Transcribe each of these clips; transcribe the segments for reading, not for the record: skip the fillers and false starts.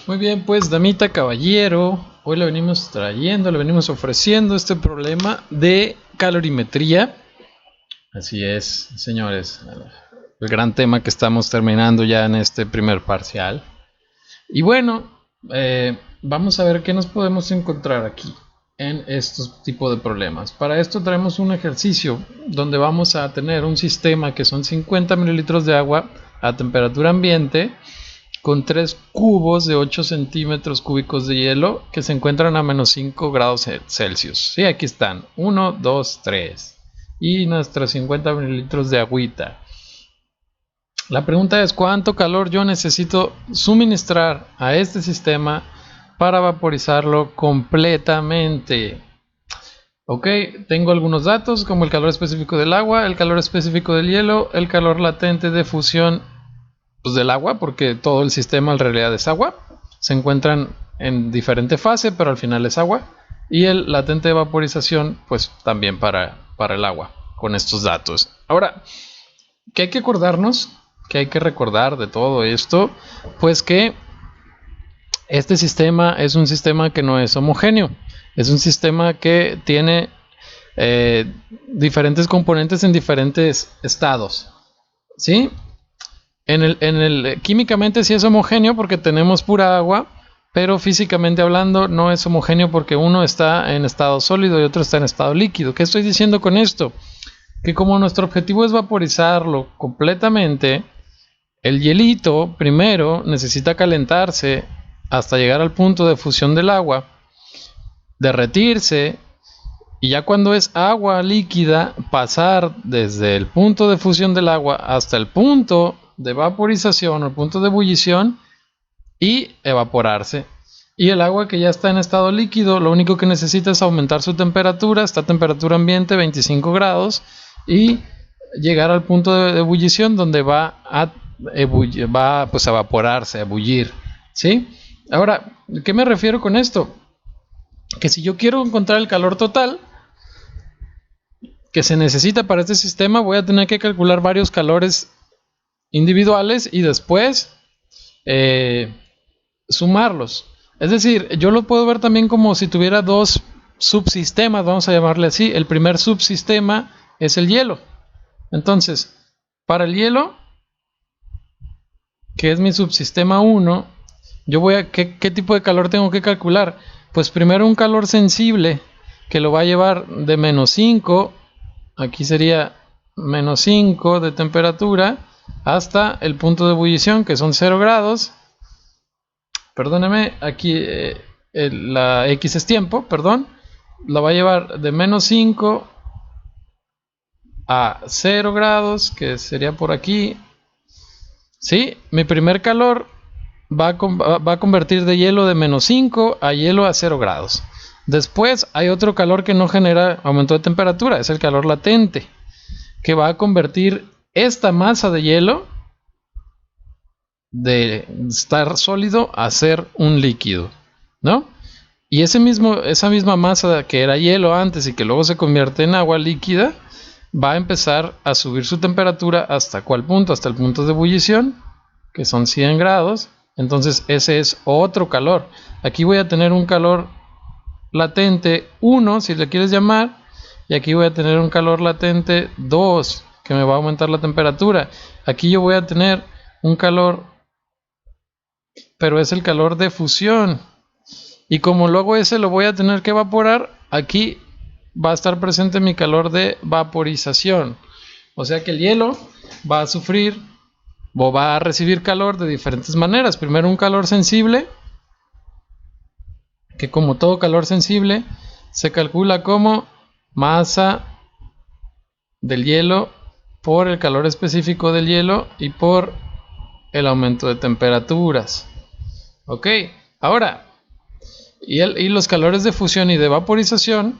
Muy bien, pues damita, caballero, hoy le venimos trayendo, le venimos ofreciendo este problema de calorimetría. Así es, señores, el gran tema que estamos terminando ya en este primer parcial. Y bueno, vamos a ver qué nos podemos encontrar aquí en estos tipos de problemas. Para esto traemos un ejercicio donde vamos a tener un sistema que son 50 mililitros de agua a temperatura ambiente con 3 cubos de 8 centímetros cúbicos de hielo que se encuentran a menos 5 grados Celsius. Sí, aquí están, 1, 2, 3. Y nuestros 50 mililitros de agüita. La pregunta es, ¿cuánto calor yo necesito suministrar a este sistema para vaporizarlo completamente? Ok, tengo algunos datos como el calor específico del agua, el calor específico del hielo, el calor latente de fusión del agua, porque todo el sistema en realidad es agua. Se encuentran en diferente fase, pero al final es agua. Y el latente de vaporización, pues también para el agua, con estos datos. Ahora, ¿qué hay que acordarnos? ¿Qué hay que recordar de todo esto? Pues que este sistema es un sistema que no es homogéneo. Es un sistema que tiene diferentes componentes en diferentes estados. ¿Sí? Químicamente sí es homogéneo porque tenemos pura agua, pero físicamente hablando no es homogéneo porque uno está en estado sólido y otro está en estado líquido. ¿Qué estoy diciendo con esto? Que como nuestro objetivo es vaporizarlo completamente, el hielito primero necesita calentarse hasta llegar al punto de fusión del agua, derretirse, y ya cuando es agua líquida, pasar desde el punto de fusión del agua hasta el punto de vaporización o el punto de ebullición y evaporarse. Y el agua que ya está en estado líquido, lo único que necesita es aumentar su temperatura, está a temperatura ambiente 25 grados, y llegar al punto de ebullición donde va a evaporarse, a ebullir. ¿Sí? Ahora, ¿qué me refiero con esto? Que si yo quiero encontrar el calor total que se necesita para este sistema, voy a tener que calcular varios calores individuales y después sumarlos. Es decir, yo lo puedo ver también como si tuviera dos subsistemas, vamos a llamarle así. El primer subsistema es el hielo. Entonces, para el hielo, que es mi subsistema 1, yo voy a ¿qué tipo de calor tengo que calcular? Pues primero un calor sensible que lo va a llevar de menos 5, aquí sería menos 5 de temperatura, hasta el punto de ebullición, que son 0 grados. Perdóneme, aquí la X es tiempo, perdón. La va a llevar de menos 5 a 0 grados, que sería por aquí. Sí, mi primer calor va a convertir de hielo de menos 5 a hielo a 0 grados. Después hay otro calor que no genera aumento de temperatura, es el calor latente, que va a convertir esta masa de hielo de estar sólido a ser un líquido, ¿no? Y esa misma masa que era hielo antes y que luego se convierte en agua líquida, va a empezar a subir su temperatura hasta ¿cuál punto? Hasta el punto de ebullición, que son 100 grados. Entonces ese es otro calor. Aquí voy a tener un calor latente 1, si le quieres llamar, y aquí voy a tener un calor latente 2, que me va a aumentar la temperatura. Aquí yo voy a tener un calor, pero es el calor de fusión. Y como luego ese lo voy a tener que evaporar, aquí va a estar presente mi calor de vaporización. O sea que el hielo va a sufrir o va a recibir calor de diferentes maneras. Primero un calor sensible, que como todo calor sensible se calcula como masa del hielo por el calor específico del hielo y por el aumento de temperaturas. Ok, ahora, y los calores de fusión y de vaporización,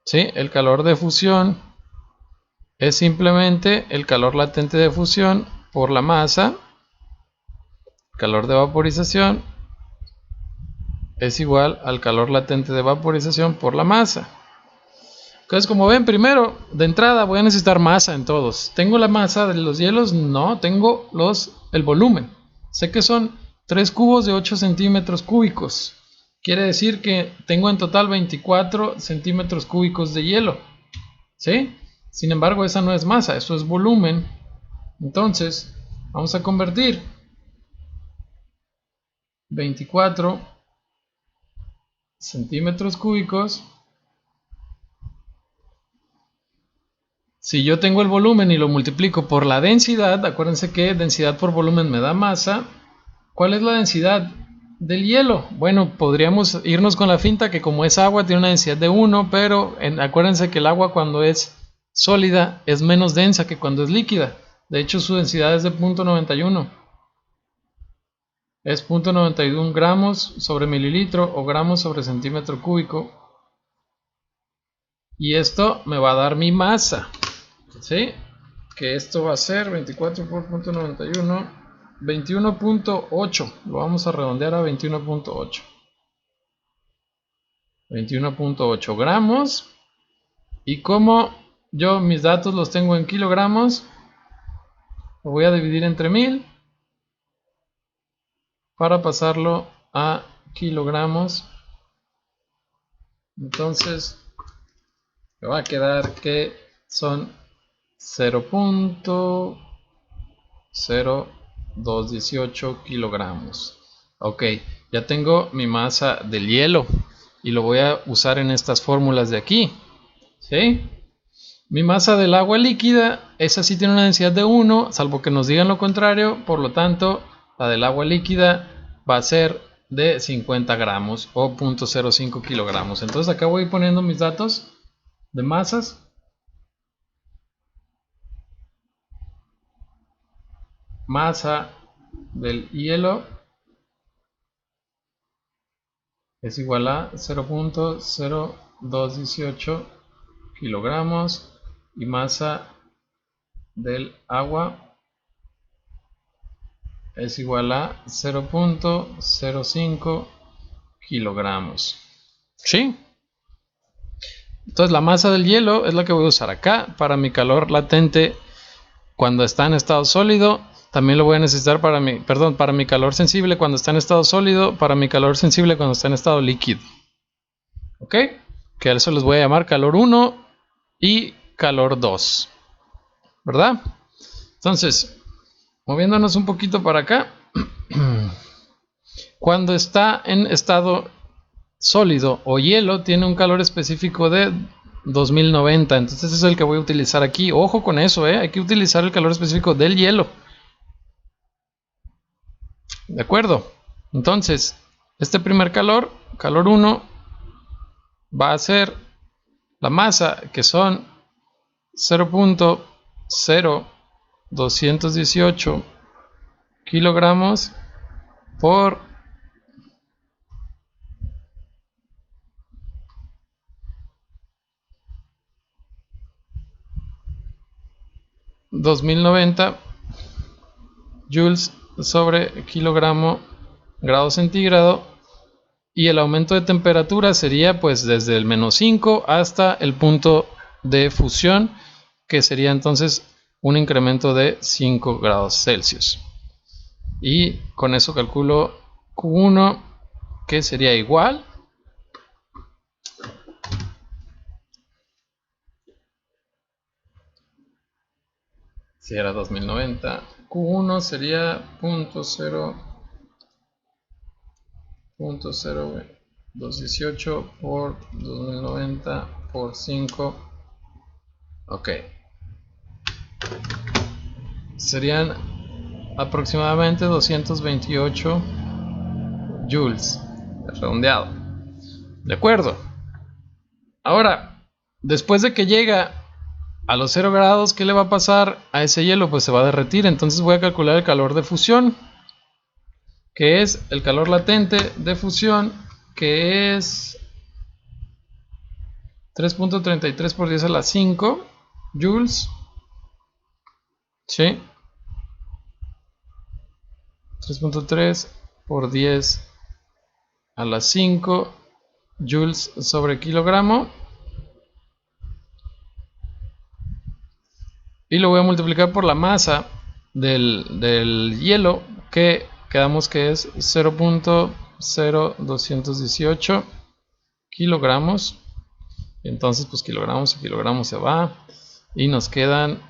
¿sí? El calor de fusión es simplemente el calor latente de fusión por la masa. Calor de vaporización es igual al calor latente de vaporización por la masa. Entonces, como ven, primero, de entrada voy a necesitar masa en todos. ¿Tengo la masa de los hielos? No, tengo el volumen. Sé que son 3 cubos de 8 centímetros cúbicos. Quiere decir que tengo en total 24 centímetros cúbicos de hielo. ¿Sí? Sin embargo, esa no es masa, eso es volumen. Entonces, vamos a convertir 24 centímetros cúbicos. Si yo tengo el volumen y lo multiplico por la densidad, acuérdense que densidad por volumen me da masa. ¿Cuál es la densidad del hielo? Bueno, podríamos irnos con la finta que como es agua tiene una densidad de 1, pero acuérdense que el agua cuando es sólida es menos densa que cuando es líquida. De hecho, su densidad es de 0.91. Es 0.91 gramos sobre mililitro o gramos sobre centímetro cúbico. Y esto me va a dar mi masa. ¿Sí? Que esto va a ser 24 por 0.91, 21.8. Lo vamos a redondear a 21.8. 21.8 gramos. Y como yo mis datos los tengo en kilogramos, lo voy a dividir entre 1000 para pasarlo a kilogramos. Entonces me va a quedar que son 0.0218 kilogramos. Ok, ya tengo mi masa del hielo y lo voy a usar en estas fórmulas de aquí. ¿Sí? Mi masa del agua líquida, esa sí tiene una densidad de 1, salvo que nos digan lo contrario. Por lo tanto, la del agua líquida va a ser de 50 gramos o 0.05 kilogramos. Entonces acá voy poniendo mis datos de masas. Masa del hielo es igual a 0.0218 kilogramos y masa del agua es igual a 0.05 kilogramos. ¿Sí? Entonces la masa del hielo es la que voy a usar acá para mi calor latente cuando está en estado sólido. También lo voy a necesitar para mi calor sensible cuando está en estado sólido, para mi calor sensible cuando está en estado líquido. ¿Ok? Que a eso les voy a llamar calor 1 y calor 2. ¿Verdad? Entonces, moviéndonos un poquito para acá. Cuando está en estado sólido o hielo, tiene un calor específico de 2090. Entonces es el que voy a utilizar aquí. Ojo con eso, hay que utilizar el calor específico del hielo. ¿De acuerdo? Entonces, este primer calor, calor 1, va a ser la masa, que son 0.0218 kilogramos por 2090 joules sobre kilogramo grado centígrado. Y el aumento de temperatura sería pues desde el -5 hasta el punto de fusión, que sería entonces un incremento de 5 grados Celsius. Y con eso calculo Q1, que sería igual si era 2090, Q1 sería 0.0218 por 2090 por 5. Ok, serían aproximadamente 228 joules, redondeado. De acuerdo. Ahora, después de que llega a los 0 grados, ¿qué le va a pasar a ese hielo? Pues se va a derretir. Entonces voy a calcular el calor de fusión, que es el calor latente de fusión, que es 3.33 por 10 a la 5 joules. ¿Sí? 3.3 por 10 a la 5 joules sobre kilogramo. Y lo voy a multiplicar por la masa del hielo, que quedamos que es 0.0218 kilogramos. Entonces pues kilogramos y kilogramos se va y nos quedan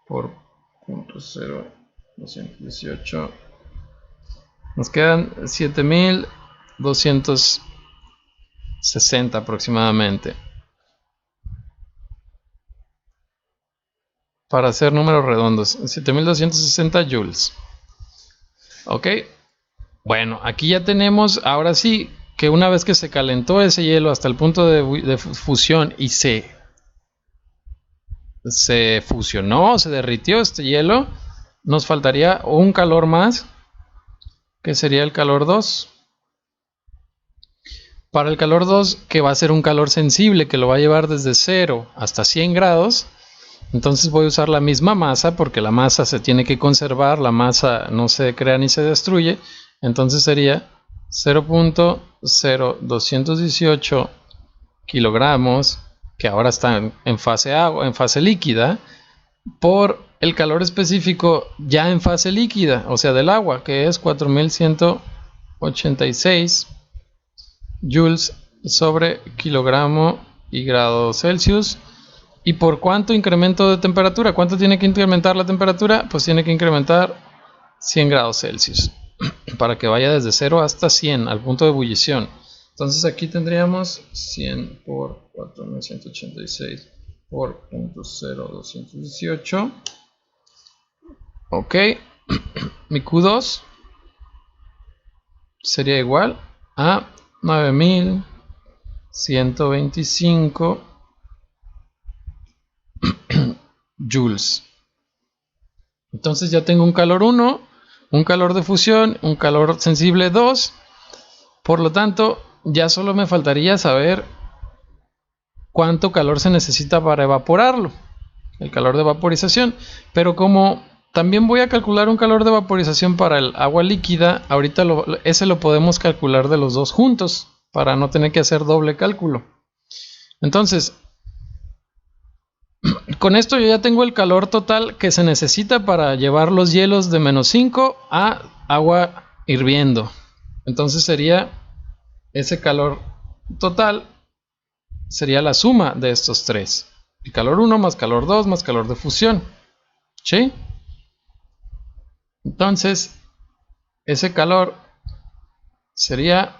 por 0.0218 nos quedan 7260 aproximadamente, para hacer números redondos, 7260 joules. Ok, bueno, aquí ya tenemos, ahora sí, que una vez que se calentó ese hielo hasta el punto de fusión y se fusionó, se derritió este hielo, nos faltaría un calor más, que sería el calor 2. Para el calor 2, que va a ser un calor sensible, que lo va a llevar desde 0 hasta 100 grados, entonces voy a usar la misma masa, porque la masa se tiene que conservar, la masa no se crea ni se destruye, entonces sería 0.0218 kilogramos, que ahora está en fase agua, en fase líquida, por el calor específico ya en fase líquida, o sea del agua, que es 4186 joules sobre kilogramo y grado Celsius. ¿Y por cuánto incremento de temperatura? ¿Cuánto tiene que incrementar la temperatura? Pues tiene que incrementar 100 grados Celsius para que vaya desde 0 hasta 100 al punto de ebullición. Entonces aquí tendríamos 100 por 4186 por 0.0218. Ok, mi Q2 sería igual a 9125 joules. Entonces ya tengo un calor 1, un calor de fusión, un calor sensible 2. Por lo tanto, ya solo me faltaría saber cuánto calor se necesita para evaporarlo, el calor de vaporización. Pero como también voy a calcular un calor de vaporización para el agua líquida, ahorita ese lo podemos calcular de los dos juntos para no tener que hacer doble cálculo. Entonces, con esto yo ya tengo el calor total que se necesita para llevar los hielos de -5 a agua hirviendo. Entonces sería ese calor total, sería la suma de estos tres. El calor 1 más calor 2 más calor de fusión. ¿Sí? Entonces, ese calor sería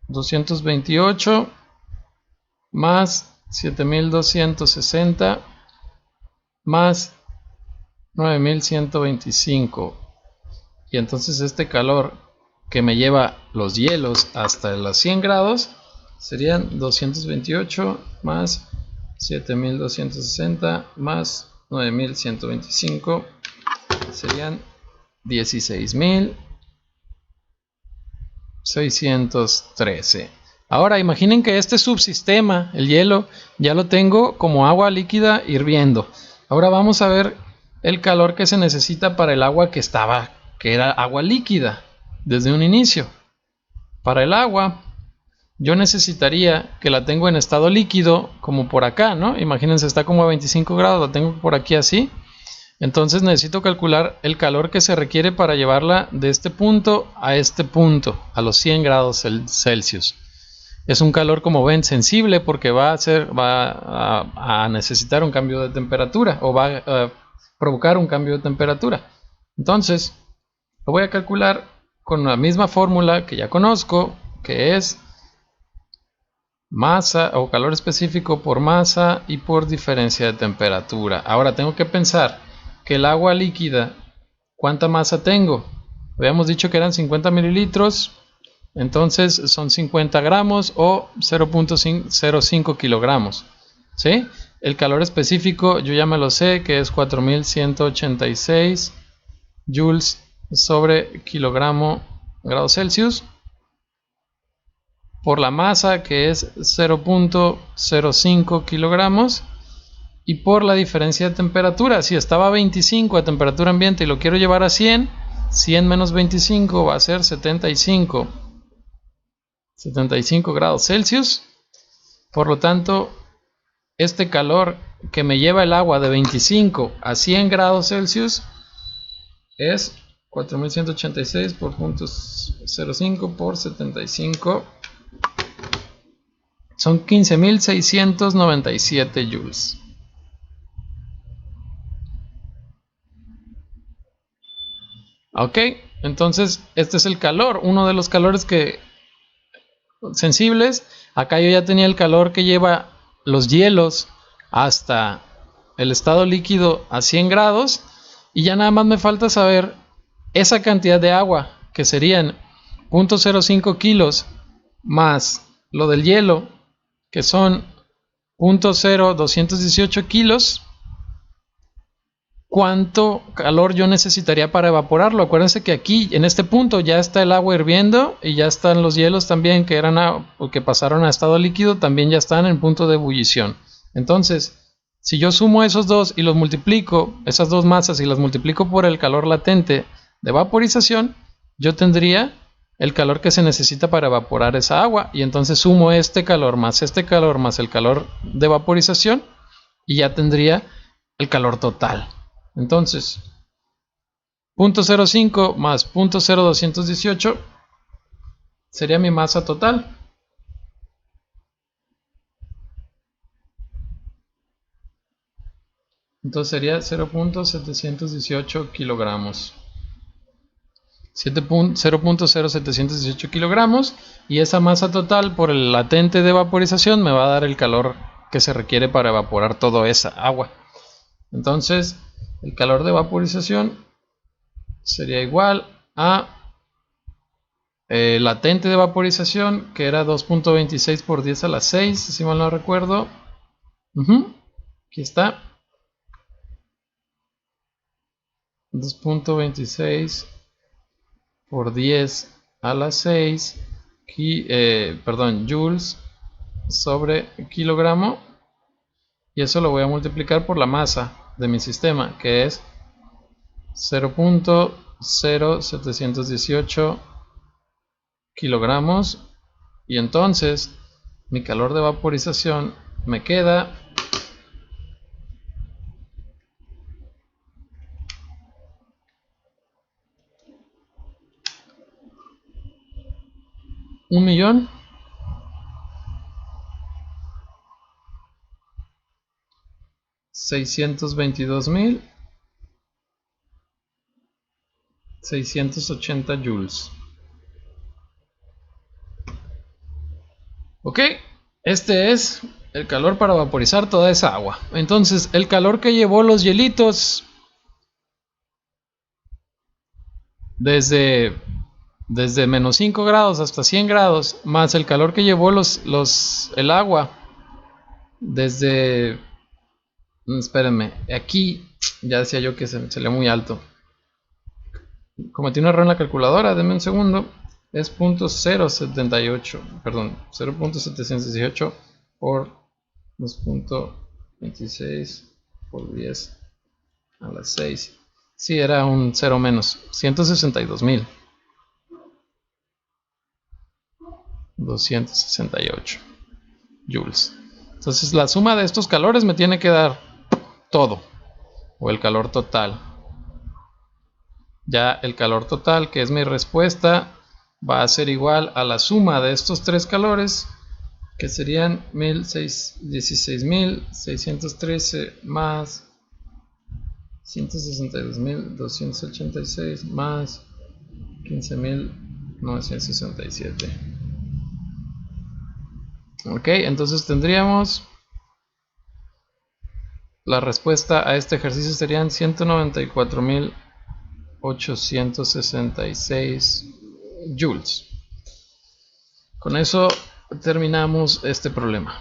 228 más 7260 más 9125. Y entonces este calor que me lleva los hielos hasta los 100 grados serían 228 más 7260 más 9125, serían 16.613. Ahora imaginen que este subsistema, el hielo, ya lo tengo como agua líquida hirviendo. Ahora vamos a ver el calor que se necesita para el agua que era agua líquida desde un inicio. Para el agua, yo necesitaría que la tengo en estado líquido, como por acá, ¿no? Imagínense, está como a 25 grados, la tengo por aquí así. Entonces necesito calcular el calor que se requiere para llevarla de este punto, a los 100 grados Celsius. Es un calor, como ven, sensible, porque va a necesitar un cambio de temperatura, o va a provocar un cambio de temperatura. Entonces, lo voy a calcular con la misma fórmula que ya conozco, que es masa o calor específico por masa y por diferencia de temperatura. Ahora tengo que pensar que el agua líquida, ¿cuánta masa tengo? Habíamos dicho que eran 50 mililitros, entonces son 50 gramos o 0.05 kilogramos. ¿Sí? El calor específico yo ya me lo sé, que es 4186 joules sobre kilogramo grados Celsius, por la masa, que es 0.05 kilogramos, y por la diferencia de temperatura. Si estaba a 25 a temperatura ambiente y lo quiero llevar a 100, 100 menos 25 va a ser 75 grados Celsius. Por lo tanto, este calor que me lleva el agua de 25 a 100 grados Celsius es 4186 por 0.05 por 75. Son 15.697 joules. Ok, entonces este es el calor, uno de los calores sensibles. Acá yo ya tenía el calor que lleva los hielos hasta el estado líquido a 100 grados. Y ya nada más me falta saber esa cantidad de agua, que serían 0.05 kilos más lo del hielo, que son 0.0218 kilos. ¿Cuánto calor yo necesitaría para evaporarlo? Acuérdense que aquí, en este punto, ya está el agua hirviendo y ya están los hielos también que pasaron a estado líquido, también ya están en punto de ebullición. Entonces, si yo sumo esos dos y los multiplico, esas dos masas, y las multiplico por el calor latente de vaporización, yo tendría el calor que se necesita para evaporar esa agua. Y entonces sumo este calor más el calor de vaporización y ya tendría el calor total. Entonces, 0.05 más 0.0218 sería mi masa total. Entonces sería 0.718 kilogramos. 0.0718 kilogramos. Y esa masa total por el latente de vaporización me va a dar el calor que se requiere para evaporar toda esa agua. Entonces, el calor de vaporización sería igual a latente de vaporización, que era 2.26 por 10 a la 6, si mal no recuerdo. Aquí está. 2.26 por 10 a la 6 joules sobre kilogramo. Y eso lo voy a multiplicar por la masa de mi sistema, que es 0.0718 kilogramos. Y entonces mi calor de vaporización me queda 1.622.680 joules. Ok, este es el calor para vaporizar toda esa agua. Entonces, el calor que llevó los hielitos desde menos 5 grados hasta 100 grados, más el calor que llevó el agua desde... Espérenme, aquí ya decía yo que se lee muy alto. Cometí un error en la calculadora, denme un segundo. Es 0.078, perdón, 0.718 por 2.26 por 10 a la 6. Sí, era un 0 menos. 162.268 joules. Entonces la suma de estos calores me tiene que dar todo, o el calor total. Ya el calor total, que es mi respuesta, va a ser igual a la suma de estos tres calores, que serían 16.613 más 162.286 más 15.967. Ok, entonces tendríamos la respuesta a este ejercicio serían 194.866 joules. Con eso terminamos este problema.